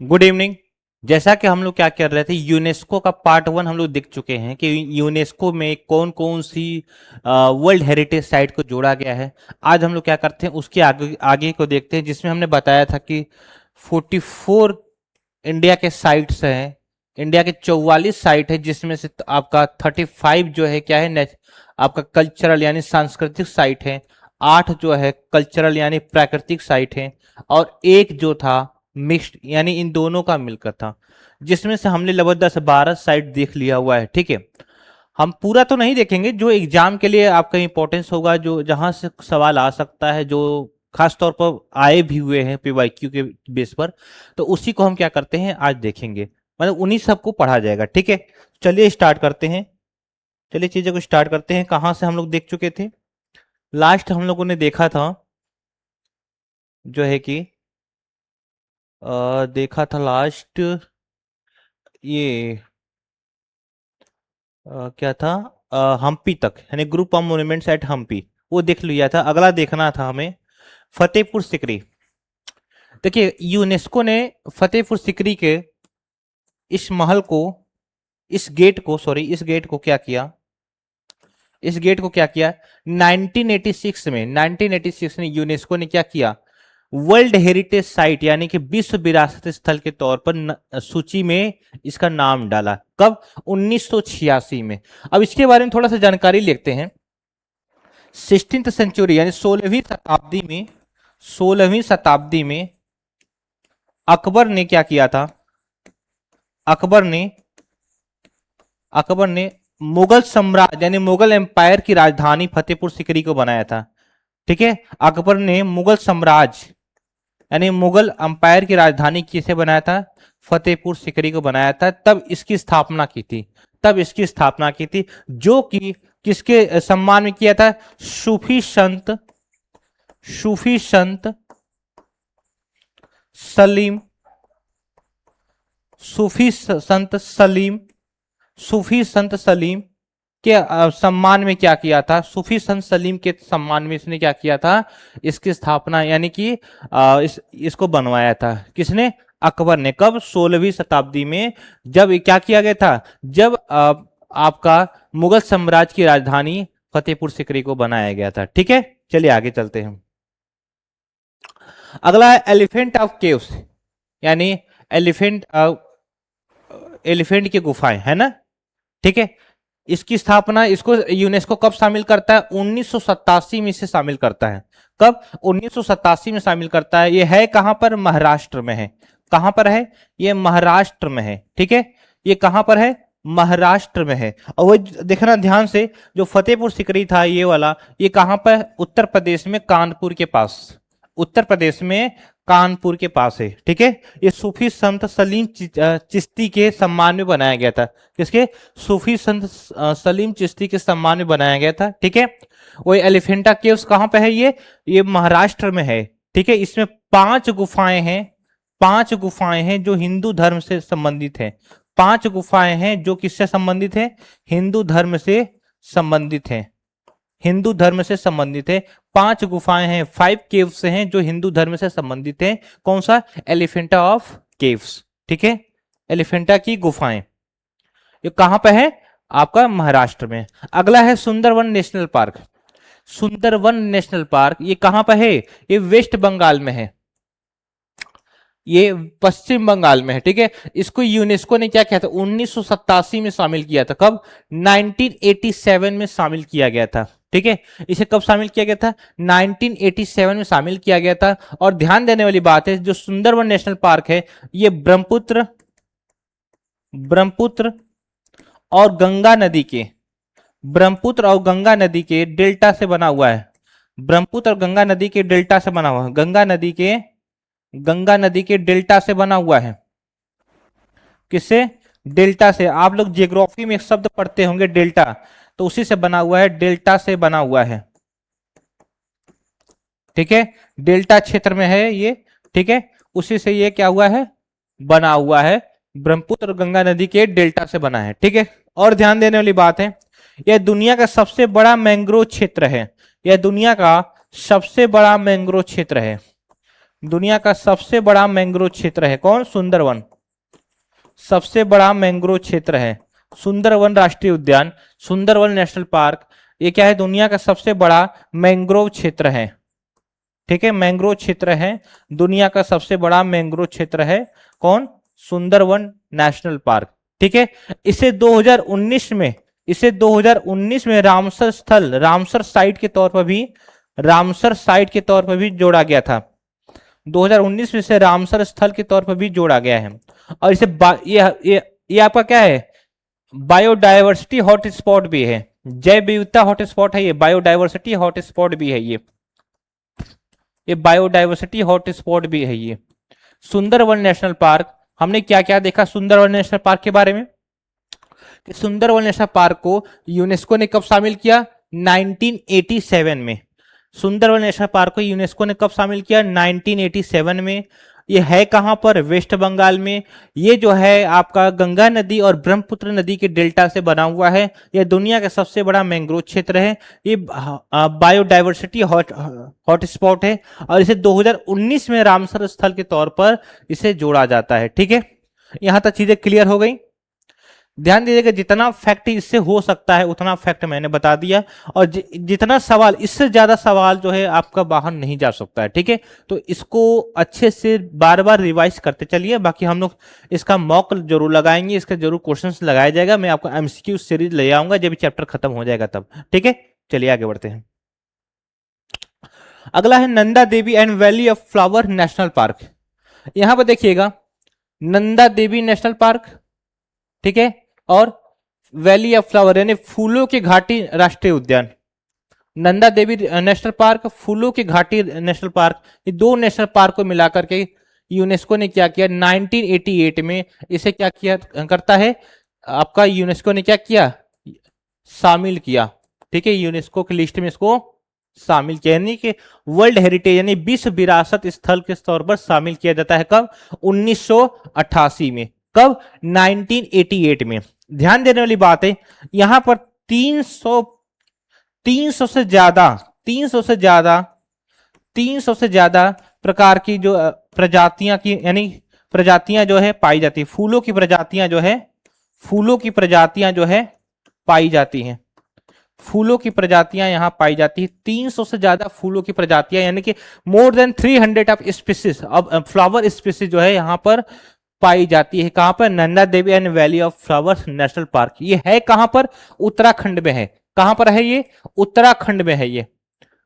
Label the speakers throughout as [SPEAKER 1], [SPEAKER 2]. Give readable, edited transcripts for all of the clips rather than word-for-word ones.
[SPEAKER 1] Good evening. जैसा कि हम लोग क्या कर रहे थे, यूनेस्को का पार्ट वन हम लोग देख चुके हैं कि यूनेस्को में कौन कौन सी वर्ल्ड हेरिटेज साइट को जोड़ा गया है। आज हम लोग क्या करते हैं, उसके आगे आगे को देखते हैं, जिसमें हमने बताया था कि 44 इंडिया के साइट्स हैं। इंडिया के 44 साइट है, जिसमें से आपका 35 जो है क्या है, आपका कल्चरल यानी सांस्कृतिक साइट है। 8 जो है कल्चरल यानी प्राकृतिक साइट है, और एक जो था मिक्स्ड यानी इन दोनों का मिलकर था, जिसमें से हमने लगभग 10-12 साइट देख लिया हुआ है। ठीक है, हम पूरा तो नहीं देखेंगे, जो एग्जाम के लिए आपका इंपॉर्टेंस होगा, जो जहां से सवाल आ सकता है, जो खास तौर पर आए भी हुए हैं पीवाईक्यू के बेस पर, तो उसी को हम क्या करते हैं आज देखेंगे, मतलब उन्हीं सबको पढ़ा जाएगा। ठीक है, चलिए स्टार्ट करते हैं। चलिए चीजें को स्टार्ट करते हैं। कहां से हम लोग देख चुके थे? लास्ट हम लोगों ने देखा था जो है कि देखा था लास्ट ये क्या था, हम्पी तक, यानी group of monuments at Hampi, वो देख लिया था। अगला देखना था हमें फतेहपुर सिकरी। देखिए, यूनेस्को ने फतेहपुर सिकरी के इस महल को, इस गेट को क्या किया, इस गेट को क्या किया, 1986 में, 1986 में यूनेस्को ने क्या किया, वर्ल्ड हेरिटेज साइट यानी कि विश्व विरासत स्थल के तौर पर सूची में इसका नाम डाला। कब? 1986 में। अब इसके बारे में थोड़ा सा जानकारी लेते हैं। 16th सेंचुरी यानी 16वीं शताब्दी में अकबर ने क्या किया था, अकबर ने अकबर ने मुगल साम्राज्य यानी मुगल एम्पायर की राजधानी फतेहपुर सिकरी को बनाया था। ठीक है, अकबर ने मुगल साम्राज्य यानी मुगल अंपायर की राजधानी किसे बनाया था, फतेहपुर सिकरी को बनाया था। तब इसकी स्थापना की थी, जो कि किसके सम्मान में किया था, सूफी संत सलीम सूफी संत सलीम सूफी संत सलीम के सम्मान में क्या किया था, सूफी संत सलीम के सम्मान में इसने क्या किया था, इसकी स्थापना यानी कि इसको बनवाया था। किसने? अकबर ने। कब? 16वीं शताब्दी में। जब क्या किया गया था, जब आपका मुगल साम्राज्य की राजधानी फतेहपुर सिकरी को बनाया गया था। ठीक है, चलिए आगे चलते हैं। अगला है एलिफेंट ऑफ केव्स, यानी एलिफेंट एलिफेंट की गुफाएं, है ना। ठीक है, इसकी स्थापना, इसको यूनेस्को कब शामिल करता है, 1987 में इसे शामिल करता है। कब? 1987 में शामिल करता है। ये है कहां पर? महाराष्ट्र में है। कहां पर है? ये महाराष्ट्र में है। ठीक है, ये कहां पर है? महाराष्ट्र में है। और वो देखना ध्यान से, जो फतेहपुर सिकरी था ये वाला, ये कहां पर? उत्तर प्रदेश में कानपुर के पास, उत्तर प्रदेश में कानपुर के पास है। ठीक है, ये सूफी संत सलीम चिश्ती के सम्मान में बनाया गया था। किसके? सूफी संत सलीम चिश्ती के सम्मान में बनाया गया था। ठीक है, वही एलिफेंटा केव्स कहां पे है? ये महाराष्ट्र में है। ठीक है, इसमें 5 गुफाएं हैं, 5 गुफाएं हैं जो हिंदू धर्म से संबंधित है। 5 गुफाएं हैं जो किससे संबंधित है? हिंदू धर्म से संबंधित है। हिंदू धर्म से संबंधित है। 5 गुफाएं हैं, 5 केव्स हैं जो हिंदू धर्म से संबंधित है। कौन सा? Elephanta of caves. ठीक है, एलिफेंटा की गुफाएं, ये कहां पे है? आपका महाराष्ट्र में। अगला है Sundarban national park. Sundarban national park ये कहां पे है? ये वेस्ट बंगाल में है, ये पश्चिम बंगाल में है। ठीक है, इसको यूनेस्को ने क्या किया था, 1987 में शामिल किया था। कब? 1987 में शामिल किया गया था। ठीक है, इसे कब शामिल किया गया था? 1987 में शामिल किया गया था। और ध्यान देने वाली बात है, जो सुंदरवन नेशनल पार्क है, ये ब्रह्मपुत्र और गंगा नदी के, ब्रह्मपुत्र और गंगा नदी के डेल्टा से बना हुआ है। ब्रह्मपुत्र और गंगा नदी के डेल्टा से बना हुआ है। गंगा नदी के डेल्टा से बना हुआ है। किससे? डेल्टा से। आप लोग जियोग्राफी में एक शब्द पढ़ते होंगे डेल्टा, तो उसी से बना हुआ है, डेल्टा से बना हुआ है। ठीक है, डेल्टा क्षेत्र में है ये। ठीक है, उसी से ये क्या हुआ है, बना हुआ है। ब्रह्मपुत्र और गंगा नदी के डेल्टा से बना है। ठीक है, और ध्यान देने वाली बात है, यह दुनिया का सबसे बड़ा मैंग्रोव क्षेत्र है। यह दुनिया का सबसे बड़ा मैंग्रोव क्षेत्र है। दुनिया का सबसे बड़ा मैंग्रोव क्षेत्र है कौन? सुंदरवन। सबसे बड़ा मैंग्रोव क्षेत्र है सुंदरवन राष्ट्रीय उद्यान, सुंदरवन नेशनल पार्क। ये क्या है? दुनिया का सबसे बड़ा मैंग्रोव क्षेत्र है। ठीक है, मैंग्रोव क्षेत्र है, दुनिया का सबसे बड़ा मैंग्रोव क्षेत्र है कौन? Sundarban national park. ठीक है, इसे 2019 में, इसे 2019 में रामसर स्थल, रामसर साइट के तौर पर भी, रामसर साइट के तौर पर भी जोड़ा गया था। 2019 में इसे रामसर स्थल के तौर पर भी जोड़ा गया है। और इसे ये आपका क्या है? बायोडायवर्सिटी हॉटस्पॉट भी है, जैव विविधता हॉटस्पॉट है ये, बायोडायवर्सिटी हॉटस्पॉट भी है ये बायोडायवर्सिटी हॉटस्पॉट भी है ये। सुंदरवन नेशनल पार्क, हमने क्या क्या देखा सुंदरवन नेशनल पार्क के बारे में? कि सुंदरवन नेशनल पार्क को यूनेस्को ने कब शामिल किया? 1987 में। सुंदरवन नेशनल पार्क को यूनेस्को ने कब शामिल किया? 1987 में। ये है कहां पर? वेस्ट बंगाल में। ये जो है आपका गंगा नदी और ब्रह्मपुत्र नदी के डेल्टा से बना हुआ है। यह दुनिया का सबसे बड़ा मैंग्रोव क्षेत्र है। ये बायोडायवर्सिटी हॉटस्पॉट है और इसे 2019 में रामसर स्थल के तौर पर इसे जोड़ा जाता है। ठीक है, यहां तक चीजें क्लियर हो गई। ध्यान दीजिएगा, जितना फैक्ट इससे हो सकता है उतना फैक्ट मैंने बता दिया, और जितना सवाल, इससे ज्यादा सवाल जो है आपका बाहर नहीं जा सकता है। ठीक है, तो इसको अच्छे से बार बार रिवाइज करते चलिए। बाकी हम लोग इसका मॉक जरूर लगाएंगे, इसका जरूर क्वेश्चंस लगाया जाएगा। मैं आपको एमसीक्यू सीरीज ले आऊंगा जब चैप्टर खत्म हो जाएगा तब। ठीक है, चलिए आगे बढ़ते हैं। अगला है Nanda Devi and valley of flower national park. यहां पर देखिएगा, नंदा देवी नेशनल पार्क, ठीक है, और वैली ऑफ फ्लावर यानी फूलों की घाटी राष्ट्रीय उद्यान। नंदा देवी नेशनल पार्क, फूलों की घाटी नेशनल पार्क, ये दो नेशनल पार्क को मिलाकर के यूनेस्को ने क्या किया? 1988 में इसे क्या किया करता है आपका? यूनेस्को ने क्या किया? शामिल किया। ठीक है, यूनेस्को की लिस्ट में इसको शामिल किया, यानी कि वर्ल्ड हेरिटेज यानी विश्व विरासत स्थल के तौर पर शामिल किया जाता है। कब? 1988 में। कब? 1988 में। ध्यान देने वाली बात है, यहां पर 300 से ज्यादा प्रकार की जो प्रजातियां की, यानी प्रजातियां जो है पाई जाती है, फूलों की प्रजातियां जो है, फूलों की प्रजातियां जो है पाई जाती हैं। फूलों की प्रजातियां यहां पाई जाती है, 300 से ज्यादा फूलों की प्रजातियां, यानी कि more than 300 of species of flower species जो है यहां पर पाई जाती है। कहां पर? Nanda Devi and valley of flowers national park. ये है कहां पर? उत्तराखंड में है। कहां पर है ये? उत्तराखंड में है ये।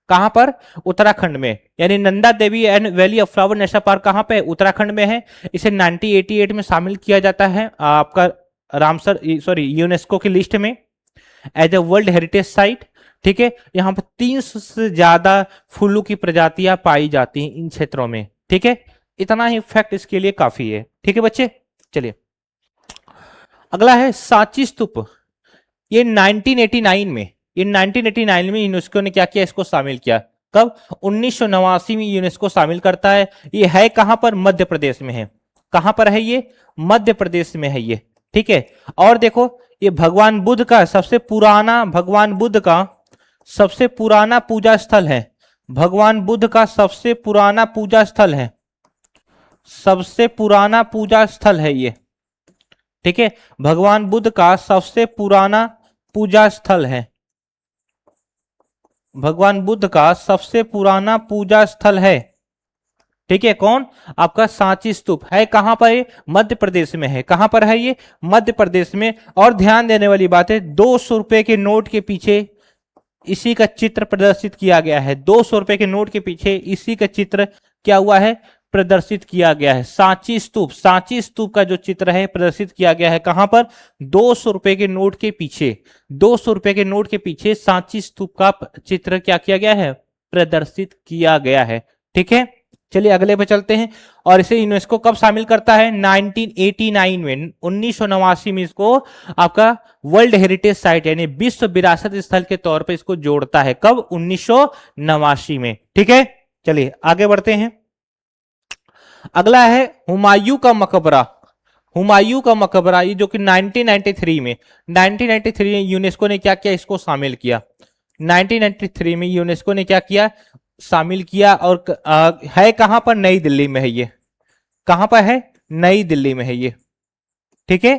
[SPEAKER 1] कहां पर? उत्तराखंड में। यानी Nanda Devi and valley of flower national park कहां पे है? उत्तराखंड में है। इसे 1988 में शामिल किया जाता है आपका रामसर, सॉरी, यूनेस्को की लिस्ट में as a world heritage site. ठीक है, यहां पर 300 से ज्यादा फूलों की प्रजातियां पाई जाती हैं इन क्षेत्रों में। ठीक है, इतना ही फैक्ट इसके लिए काफी है। ठीक है बच्चे, चलिए अगला है सांची स्तूप। ये 1989 में यूनेस्को ने क्या किया? इसको शामिल किया। कब? 1989 में यूनेस्को शामिल करता है। ये है कहां पर? मध्य प्रदेश में है। कहां पर है ये? मध्य प्रदेश में है ये। ठीक है, और देखो, ये भगवान बुद्ध का सबसे पुराना, भगवान बुद्ध का सबसे पुराना पूजा स्थल है। भगवान बुद्ध का सबसे पुराना पूजा स्थल है, सबसे पुराना पूजा स्थल है ये। ठीक है, भगवान बुद्ध का सबसे पुराना पूजा स्थल है, भगवान बुद्ध का सबसे पुराना पूजा स्थल है। ठीक है, कौन? आपका सांची स्तूप है। कहां पर है? मध्य प्रदेश में है। कहां पर है ये? मध्य प्रदेश में। और ध्यान देने वाली बात है, 200 रुपए के नोट के पीछे इसी का चित्र प्रदर्शित किया गया है। 200 रुपए के नोट के पीछे इसी का चित्र क्या हुआ है? प्रदर्शित किया गया है। सांची स्तूप, सांची स्तूप का जो चित्र है प्रदर्शित किया गया है। कहां पर? 200 रुपए के नोट के पीछे, 200 रुपए के नोट के पीछे सांची स्तूप का चित्र क्या किया गया है? प्रदर्शित किया गया है। ठीक है, चलिए अगले पे चलते हैं। और इसे यूनेस्को कब शामिल करता है? 1989 में, 1989 में इसको आपका वर्ल्ड हेरिटेज साइट यानी विश्व विरासत स्थल के तौर पे इसको जोड़ता है। कब? 1989 में। ठीक है, चलिए आगे बढ़ते हैं। अगला है हुमायूं का मकबरा। हुमायूं का मकबरा, ये जो कि 1993 में यूनेस्को ने क्या किया? इसको शामिल किया। 1993 में यूनेस्को ने क्या किया? शामिल किया और है कहां पर, नई दिल्ली में है ये। कहां पर है, नई दिल्ली में है ये। ठीक है,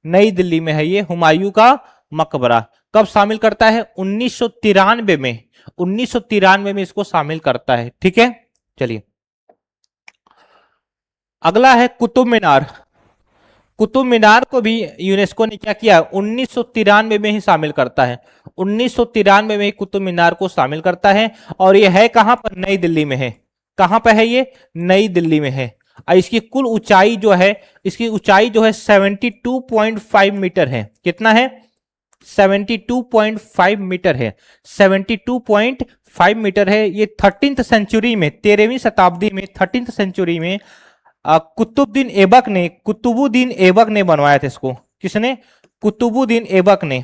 [SPEAKER 1] नई दिल्ली में है ये हुमायूं का मकबरा। कब शामिल करता है, 1993 में। 1993 में इसको शामिल करता है। ठीक है, चलिए अगला है कुतुब मीनार। कुतुब मीनार को भी यूनेस्को ने क्या किया, 1993 में ही शामिल करता है। 1993 में ही कुतुब मीनार को शामिल करता है और ये है कहां पर, नई दिल्ली में है। कहां पर है ये, नई दिल्ली में है। और इसकी कुल ऊंचाई जो है, इसकी ऊंचाई जो है 72.5 मीटर है। कितना है, 72.5 मीटर है। 72.5 मीटर है। ये 13th सेंचुरी में, 13वीं शताब्दी में, 13th सेंचुरी में कुतुबुद्दीन ऐबक ने बनवाया था इसको। किसने, कुतुबुद्दीन ऐबक ने,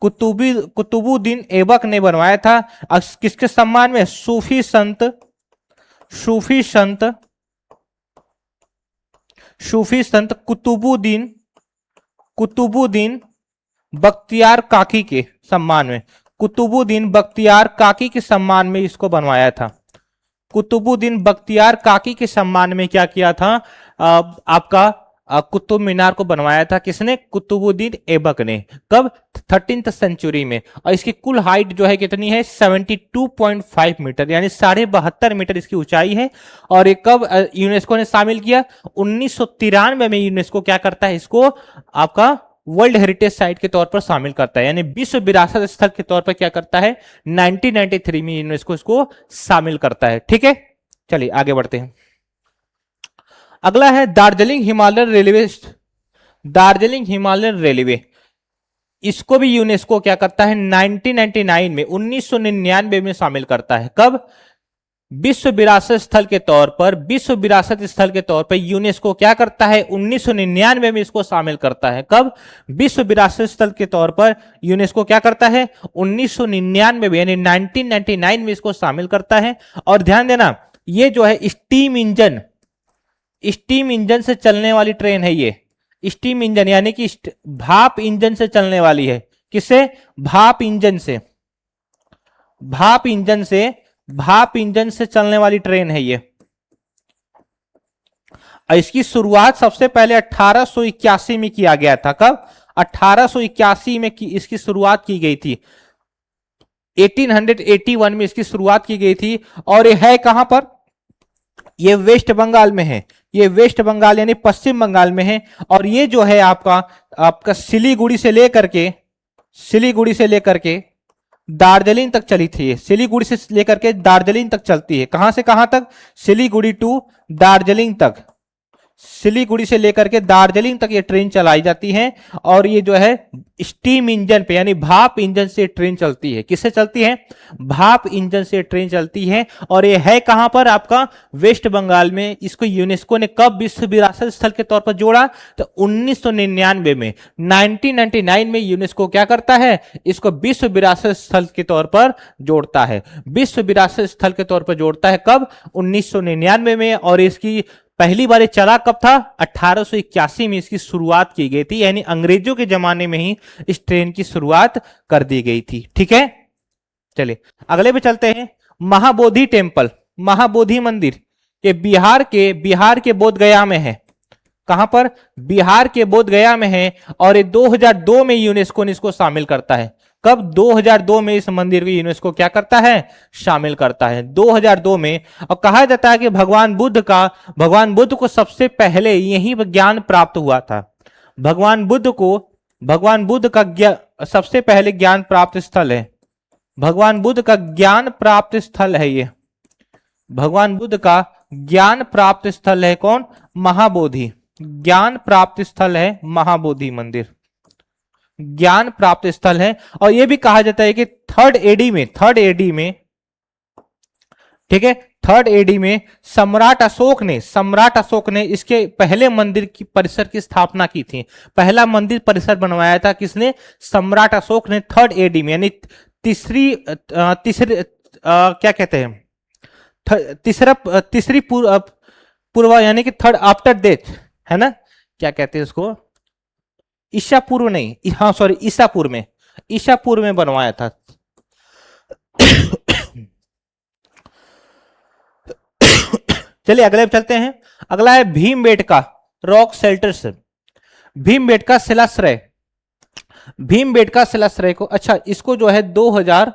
[SPEAKER 1] कुतुबुद्दीन ऐबक ने बनवाया था। किसके सम्मान में, सूफी संत कुतुबुद्दीन बख्तियार काकी के सम्मान में। कुतुबुद्दीन बख्तियार काकी के सम्मान में इसको बनवाया था। कुतुबुद्दीन बख्तियार काकी के सम्मान में क्या किया था, आपका कुतुब मीनार को बनवाया था। किसने, कुतुबुद्दीन ऐबक ने। कब, 13th सेंचुरी में। और इसकी कुल हाइट जो है कितनी है, 72.5 मीटर, यानी 72.5 मीटर इसकी ऊंचाई है। और ये कब यूनेस्को ने शामिल किया, 1993 में यूनेस्को क्या करता है, इसको आपका वर्ल्ड हेरिटेज साइट के तौर पर शामिल करता है, यानी विश्व विरासत स्थल के तौर पर क्या करता है, 1993 में यूनेस्को इसको शामिल करता है। ठीक है, चलिए आगे बढ़ते हैं। अगला है Darjeeling Himalayan railway. Darjeeling Himalayan railway, इसको भी यूनेस्को क्या करता है, 1999 में, 1999 में शामिल करता है। कब, विश्व विरासत स्थल के तौर पर, विश्व विरासत स्थल के तौर पर यूनेस्को क्या करता है, 1999 में इसको शामिल करता है। कब, विश्व विरासत स्थल के तौर पर यूनेस्को क्या करता है, 1999 में, यानी 1999 में इसको शामिल करता है। और ध्यान देना, ये जो है स्टीम इंजन से चलने वाली ट्रेन है ये। स्टीम इंजन यानी कि भाप इंजन से चलने वाली है। किससे, भाप इंजन से चलने वाली ट्रेन है ये। इसकी शुरुआत सबसे पहले 1881 में किया गया था। कब, 1881 में इसकी शुरुआत की गई थी। 1881 में इसकी शुरुआत की गई थी। और ये है कहां पर, ये वेस्ट बंगाल में है। ये वेस्ट बंगाल यानी पश्चिम बंगाल में है। और ये जो है आपका सिलीगुड़ी से लेकर के दार्जिलिंग तक चली थी। ये सिलीगुड़ी से लेकर के दार्जिलिंग तक चलती है। कहां से कहां तक, सिलीगुड़ी टू दार्जिलिंग तक। सिलीगुड़ी से लेकर के दार्जिलिंग तक ये ट्रेन चलाई जाती है। और ये जो है स्टीम इंजन पे, यानी भाप इंजन से ट्रेन चलती है। किससे चलती है, भाप इंजन से ट्रेन चलती है। और ये है कहां पर, आपका वेस्ट बंगाल में। इसको यूनेस्को ने कब विश्व विरासत स्थल के तौर पर जोड़ा, तो 1999 में। 1999 में यूनेस्को क्या करता है, इसको विश्व विरासत स्थल के तौर पर जोड़ता है। विश्व विरासत स्थल के तौर पर जोड़ता है कब, 1999 में। और इसकी पहली बार चला कब था, 1881 में इसकी शुरुआत की गई थी, यानी अंग्रेजों के जमाने में ही इस ट्रेन की शुरुआत कर दी गई थी। ठीक है, चलिए अगले पे चलते हैं। महाबोधि टेम्पल, महाबोधि मंदिर, ये बिहार के बोध गया में है। कहां पर, बिहार के बोध गया में है। और ये 2002 में यूनेस्को ने इसको शामिल करता है। कब, 2002 में इस मंदिर को यूनेस्को क्या करता है, शामिल करता है, 2002 में। और कहा जाता है कि भगवान बुद्ध को सबसे पहले यही ज्ञान प्राप्त हुआ था। भगवान बुद्ध का सबसे पहले ज्ञान प्राप्त स्थल है। भगवान बुद्ध का ज्ञान प्राप्त स्थल है ये। भगवान बुद्ध का ज्ञान प्राप्त स्थल है कौन, महाबोधि। ज्ञान प्राप्त स्थल है महाबोधि मंदिर, ज्ञान प्राप्त स्थल है। और यह भी कहा जाता है कि 3rd एडी में, ठीक है, 3rd एडी में सम्राट अशोक ने इसके पहले मंदिर की परिसर की स्थापना की थी। पहला मंदिर परिसर बनवाया था किसने, सम्राट अशोक ने 3rd एडी में, यानी तीसरी क्या कहते हैं, तीसरी पूर्व, यानी कि 3rd आफ्टर डेथ, है ना, क्या कहते हैं इसको, ईसा पूर्व नहीं, हाँ सॉरी, ईसापुर में बनवाया था। चलिए अगले पे चलते हैं। अगला है भीमबेटका रॉक शेल्टर्स। भीमबेटका शिलाश्रय, भीमबेटका शिलाश्रय को, अच्छा इसको जो है 2000,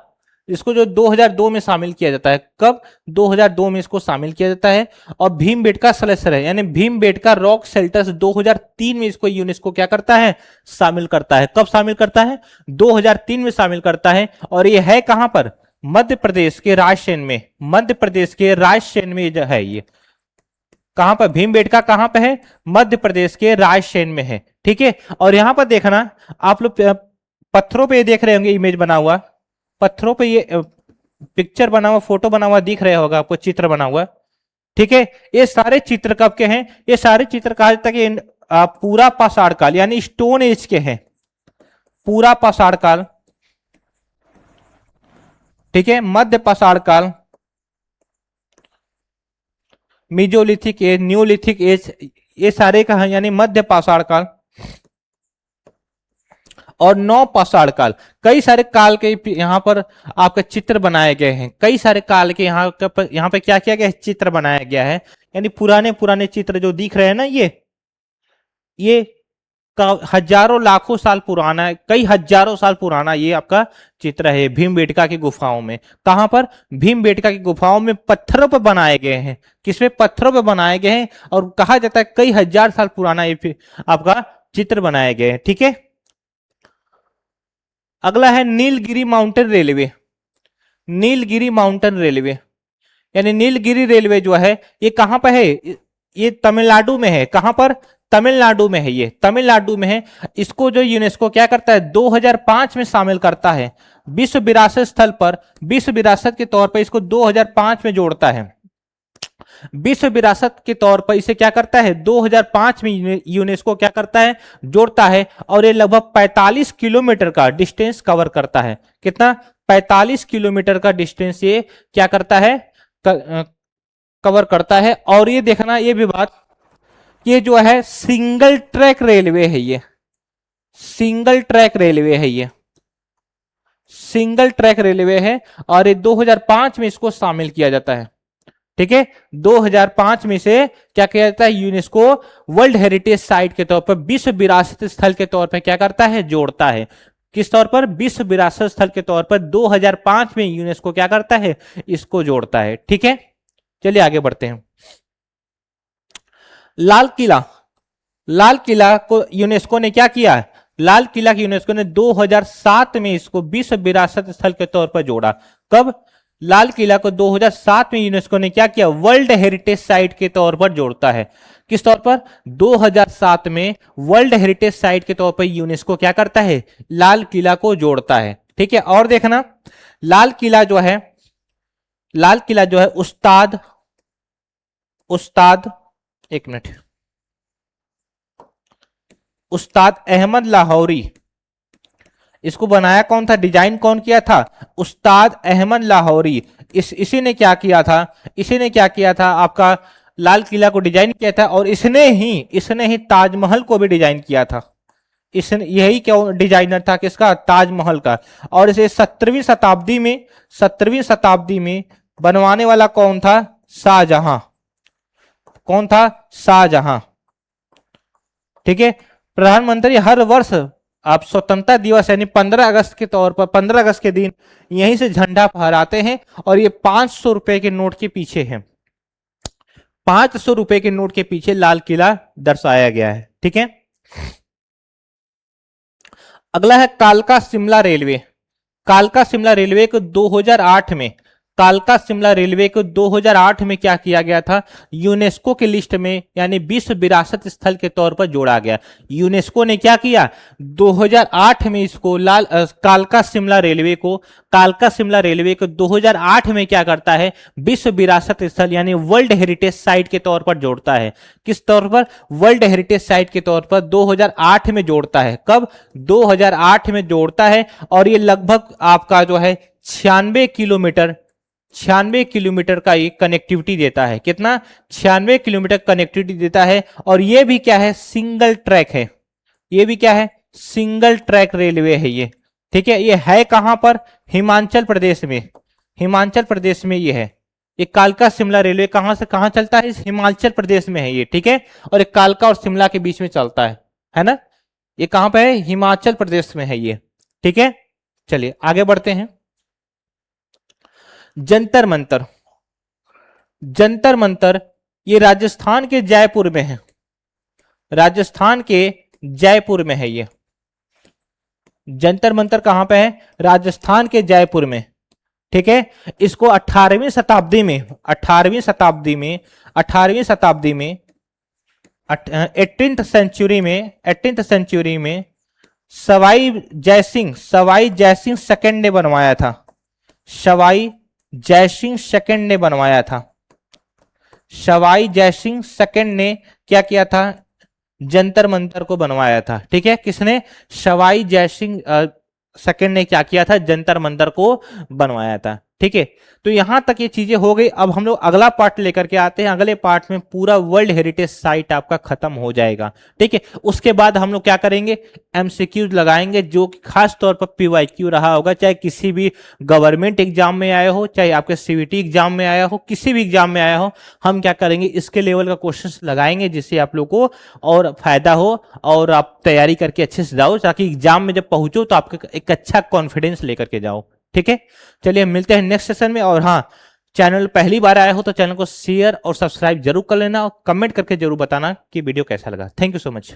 [SPEAKER 1] इसको जो 2002 में शामिल किया जाता है। कब? 2002 में इसको शामिल किया जाता है। और भीमबेटका शिलाश्रय यानी भीमबेटका रॉक शेल्टर्स 2003 में इसको यूनेस्को क्या करता है? शामिल करता है। कब शामिल करता है? 2003 में शामिल करता है। और ये है कहां पर? मध्य प्रदेश के रायसेन में, मध्य प्रदेश के रायसेन में जो है ये कहां पर? भीमबेटका कहां पे है? मध्य प्रदेश के रायसेन में है। ठीक है। और यहां पर देखना आप लोग पत्थरों पे देख रहे होंगे इमेज बना हुआ, पत्थरों पे ये पिक्चर बना हुआ, फोटो बना हुआ दिख रहा होगा आपको, चित्र बना हुआ। ठीक है। ये सारे चित्र कब के हैं? ये सारे चित्र कहा जाता है कि पूरा पाषाण काल यानी स्टोन एज के हैं, पूरा पाषाण काल। ठीक है। मध्य पाषाण काल, मीजोलिथिक एज, न्यूलिथिक एज, ये सारे का है यानी मध्य पाषाण काल। और नौ पाषाण काल, कई सारे काल के यहाँ पर आपके चित्र बनाए गए हैं, कई सारे काल के यहाँ पे क्या किया गया है? चित्र बनाया गया है। यानी पुराने पुराने चित्र जो दिख रहे हैं ना, ये हजारों लाखों साल पुराना है, कई हजारों साल पुराना ये आपका चित्र है भीमबेटका की गुफाओं में। कहां पर? भीमबेटका की गुफाओं में पत्थरों पर बनाए गए हैं। किसमें? पत्थरों पर बनाए गए हैं। और कहा जाता है कई हजार साल पुराना ये आपका चित्र बनाए गए हैं। ठीक है। अगला है Nilgiri mountain railway. Nilgiri mountain railway यानी नीलगिरी रेलवे जो है ये कहां पर है? ये तमिलनाडु में है। कहां पर? तमिलनाडु में है, ये तमिलनाडु में है। इसको जो यूनेस्को क्या करता है? 2005 में शामिल करता है विश्व विरासत स्थल पर, विश्व विरासत के तौर पर इसको 2005 में जोड़ता है। विश्व विरासत के तौर पर इसे क्या करता है? 2005 में यूनेस्को क्या करता है? जोड़ता है। और ये लगभग 45 किलोमीटर का डिस्टेंस कवर करता है। कितना? 45 किलोमीटर का डिस्टेंस ये क्या करता है? कवर करता है। और ये देखना ये भी बात, ये जो है सिंगल ट्रैक रेलवे है, ये सिंगल ट्रैक रेलवे है, ये सिंगल ट्रैक रेलवे है। और ये 2005 में इसको शामिल किया जाता है। ठीक है। 2005 में से क्या किया जाता है? यूनेस्को वर्ल्ड हेरिटेज साइट के तौर पर, विश्व विरासत स्थल के तौर पर क्या करता है? जोड़ता है। किस तौर पर? विश्व विरासत स्थल के तौर पर 2005 में यूनेस्को क्या करता है? इसको जोड़ता है। ठीक है। चलिए आगे बढ़ते हैं। लाल किला, लाल किला को यूनेस्को ने क्या किया? लाल किला की यूनेस्को ने 2007 में इसको विश्व विरासत स्थल के तौर पर जोड़ा। कब? लाल किला को 2007 में यूनेस्को ने क्या किया? वर्ल्ड हेरिटेज साइट के तौर पर जोड़ता है। किस तौर पर? 2007 में वर्ल्ड हेरिटेज साइट के तौर पर यूनेस्को क्या करता है? लाल किला को जोड़ता है। ठीक है। और देखना लाल किला जो है, लाल किला जो है उस्ताद, एक मिनट, उस्ताद अहमद लाहौरी, इसको बनाया कौन था? डिजाइन कौन किया था? उस्ताद अहमद लाहौरी। इसी ने क्या किया था? इसी ने क्या किया था? आपका लाल किला को डिजाइन किया था। और इसने ही ताजमहल को भी डिजाइन किया था। इसने, यही क्यों डिजाइनर था किसका? ताजमहल का। और इसे 17वीं शताब्दी में बनवाने वाला कौन था? शाहजहां। कौन था? शाहजहां। ठीक है। प्रधानमंत्री हर वर्ष आप स्वतंत्रता दिवस यानी 15 अगस्त के तौर पर, 15 अगस्त के दिन यहीं से झंडा फहराते हैं। और ये 500 रुपए के नोट के पीछे है, 500 रुपए के नोट के पीछे लाल किला दर्शाया गया है। ठीक है। अगला है कालका शिमला रेलवे। कालका शिमला रेलवे को 2008 में, कालका शिमला रेलवे को 2008 में क्या किया गया था? यूनेस्को की लिस्ट में यानी विश्व विरासत स्थल के तौर पर जोड़ा गया। यूनेस्को ने क्या किया? 2008 में इसको कालका शिमला रेलवे को 2008 में क्या करता है? विश्व विरासत स्थल यानी वर्ल्ड हेरिटेज साइट के तौर पर जोड़ता है। किस तौर पर? वर्ल्ड हेरिटेज साइट के तौर पर 2008 में जोड़ता है। कब? 2008 में जोड़ता है। और ये लगभग आपका जो है 96 किलोमीटर का ये कनेक्टिविटी देता है। कितना? 96 किलोमीटर कनेक्टिविटी देता है। और ये भी क्या है? सिंगल ट्रैक है। ये भी क्या है? सिंगल ट्रैक रेलवे है ये। ठीक है। ये है कहां पर? हिमाचल प्रदेश में, हिमाचल प्रदेश में ये है। ये कालका शिमला रेलवे कहां से कहां चलता है? इस हिमाचल प्रदेश में है ये, ठीक है। और एक कालका और शिमला के बीच में चलता है ना। ये कहां पे है? हिमाचल प्रदेश में है ये, ठीक है। चलिए आगे बढ़ते हैं। जंतर मंतर, जंतर मंतर ये राजस्थान के जयपुर में है, राजस्थान के जयपुर में है ये। जंतर मंतर कहां पे है? राजस्थान के जयपुर में, ठीक है। इसको 18वीं शताब्दी में, 18वीं शताब्दी में, 18वीं शताब्दी में 18th सेंचुरी में, 18th सेंचुरी में सवाई जयसिंह, सवाई जयसिंह सेकंड ने बनवाया था। सवाई जयसिंह सेकंड ने बनवाया था। सवाई जयसिंह सेकंड ने क्या किया था? जंतर मंतर को बनवाया था, ठीक है। किसने? सवाई जयसिंह सेकंड ने क्या किया था? जंतर मंतर को बनवाया था, ठीक है। तो यहां तक ये चीजें हो गई। अब हम लोग अगला पार्ट लेकर के आते हैं। अगले पार्ट में पूरा वर्ल्ड हेरिटेज साइट आपका खत्म हो जाएगा, ठीक है। उसके बाद हम लोग क्या करेंगे? एमसीक्यू लगाएंगे, जो कि खास तौर पर पीवाईक्यू रहा होगा, चाहे किसी भी गवर्नमेंट एग्जाम में आया हो, चाहे आपके सीवीटी एग्जाम में आया हो, किसी भी एग्जाम में आया हो। हम क्या करेंगे? इसके लेवल का क्वेश्चन लगाएंगे, जिससे आप लोग को और फायदा हो और आप तैयारी करके अच्छे से जाओ, ताकि एग्जाम में जब पहुंचो तो आपका एक अच्छा कॉन्फिडेंस लेकर के जाओ, ठीक है। चलिए मिलते हैं नेक्स्ट सेशन में। और हाँ, चैनल पहली बार आया हो तो चैनल को शेयर और सब्सक्राइब जरूर कर लेना, और कमेंट करके जरूर बताना कि वीडियो कैसा लगा। Thank you so much.